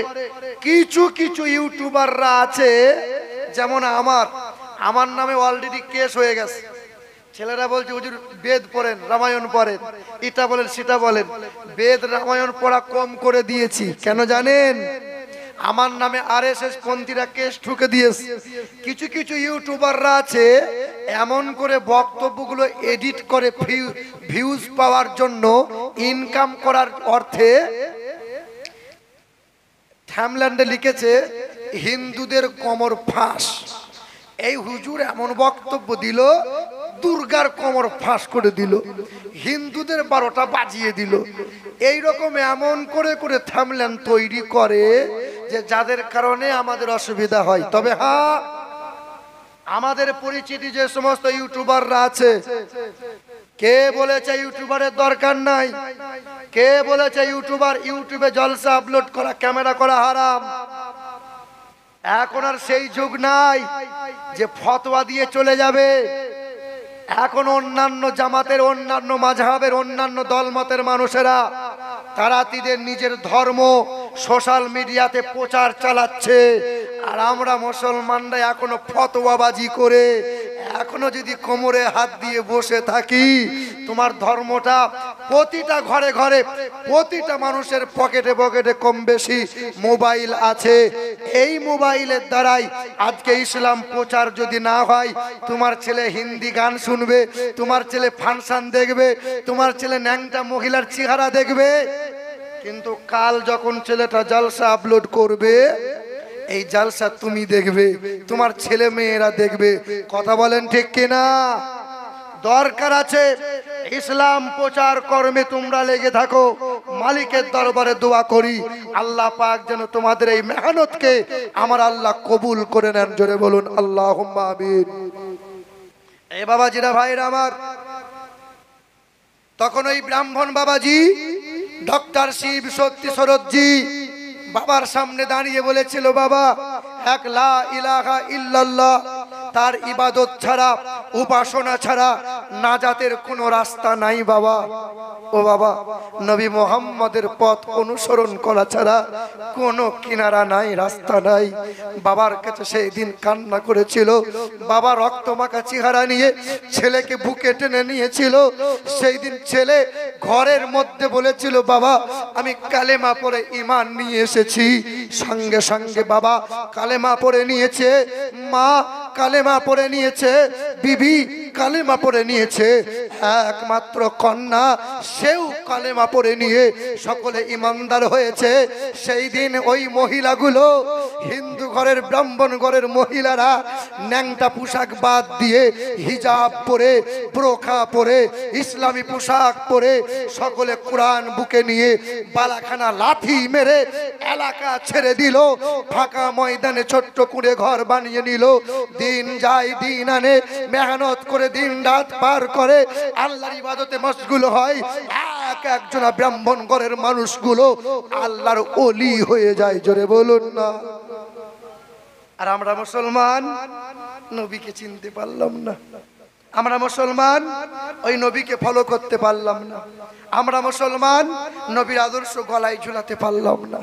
কিছু কিছু ইউটিউবাররা আছে, যেমন আমার নামে অলরেডি কেস হয়ে গেছে। ছেলেরা বলছে হুজুর বেদ পড়েন, রামায়ণ পড়েন, এটা বলেন সেটা বলেন। বেদ রামায়ণ পড়া কম করে দিয়েছি, কেন জানেন? আমার নামে আরএসএস পন্থীরা কেস ঠুকে দিয়েছে। কিছু কিছু ইউটিউবাররা আছে এমন করে বক্তব্যগুলো এডিট করে ভিউজ পাওয়ার জন্য, ইনকাম করার অর্থে থাম্বনেইলে লিখেছে হিন্দুদের কোমর ফাঁস। এই হুজুর এমন বক্তব্য দিল, দুর্গার কোমর ফাঁস করে দিল, হিন্দুদের 12টা বাজিয়ে দিল। এইরকম এমন করে করে থাম্বনেইল তৈরি করে যে যাদের কারণে আমাদের অসুবিধা হয়। তবে হ্যাঁ, আমাদের পরিচিতি যে সমস্ত ইউটিউবাররা আছে, কে বলেছে ইউটিউবারের দরকার নাই? কে বলেছে ইউটিউবে জলসা আপলোড করা, ক্যামেরা করা হারাম? এখন আর সেই যুগ নাই যে ফতোয়া দিয়ে চলে যাবে। এখন অন্যান্য জামাতের, অন্যান্য মাযহাবের, অন্যান্য দলমতের মানুষেরা তারা তাদের নিজের ধর্ম সোশ্যাল মিডিয়াতে প্রচার চালাচ্ছে, আর আমরা মুসলমানরা এখনো ফতোয়াবাজি করে এখনো যদি কোমরে হাত দিয়ে বসে থাকি, তোমার ধর্মটা প্রতিটা ঘরে ঘরে, প্রতিটা মানুষের পকেটে পকেটে কম বেশি মোবাইল আছে। এই মোবাইলের দ্বারাই আজকে ইসলাম প্রচার যদি না হয়, তোমার ছেলে হিন্দি গান শুনবে, তোমার ছেলে ফাংশন দেখবে, তোমার ছেলে ন্যাংটা মহিলার চেহারা দেখবে। কিন্তু কাল যখন ছেলেটা জালসা আপলোড করবে, এই জালসা তুমি দেখবে, তোমার ছেলে মেয়েরা দেখবে। কথা বলেন ঠিক কিনা? দরকার আছে ইসলাম প্রচার কর্মে তোমরা লেগে থাকো। মালিকের দরবারে দোয়া করি, আল্লাহ পাক যেন তোমাদের এই মেহনতকে আমার আল্লাহ কবুল করে নেন। জোরে বলুন আল্লাহুম্মা আমিন। এই বাবাজিরা, ভাইরা আমার, তখন ওই ব্রাহ্মণ বাবাজি ডক্টর শিব সত্যি শরৎজি বাবার সামনে দাঁড়িয়ে বলেছিল, বাবা, এক লা ইলাহা ইল্লাল্লাহ, তার ইবাদত ছাড়া, উপাসনা ছাড়া নাজাতের কোনো রাস্তা নাই বাবা। ও বাবা, নবী মুহাম্মদের পথ অনুসরণ করা ছাড়া কোনো কিনারা নাই, রাস্তা নাই। বাবার কাছে সেই দিন কান্না করেছিল। বাবা রক্তমাখা চেহারা নিয়ে ছেলেকে বুকে টেনে নিয়েছিল। সেই দিন ছেলে ঘরের মধ্যে বলেছিল, বাবা, আমি কালেমা পড়ে ঈমান নিয়ে এসেছি। সঙ্গে সঙ্গে বাবা কালেমা পড়ে নিয়েছে, মা কালেমা পড়ে নিয়েছে, বিবি কালেমা পড়ে নিয়েছে, একমাত্র কন্যা সেও কালেমা পড়ে নিয়ে সকলে ইমানদার হয়েছে। সেই দিন ওই মহিলাগুলো, হিন্দু ঘরের ব্রাহ্মণ ঘরের মহিলারা ন্যাংটা পোশাক বাদ দিয়ে হিজাব পরে, বোরখা পরে, ইসলামী পোশাক পরে সকলে কোরআন বুকে নিয়ে বালাখানা লাথি মেরে এলাকা ছেড়ে দিল। ফাঁকা ময়দানে ছোট্ট করে ঘর বানিয়ে নিল। দিন যায় দিন আনে, মেহনত করে দিন রাত পার করে আল্লাহর ইবাদতে মশগুল হয়। এক একজনা ব্রাহ্মণ ঘরের মানুষগুলো আল্লাহর ওলি হয়ে যায়। জোরে বলুন না। আর আমরা মুসলমান নবীকে চিনতে পারলাম না, আমরা মুসলমান ওই নবীকে ফলো করতে পারলাম না, আমরা মুসলমান নবীর আদর্শ গলায় ঝুলাতে পারলাম না।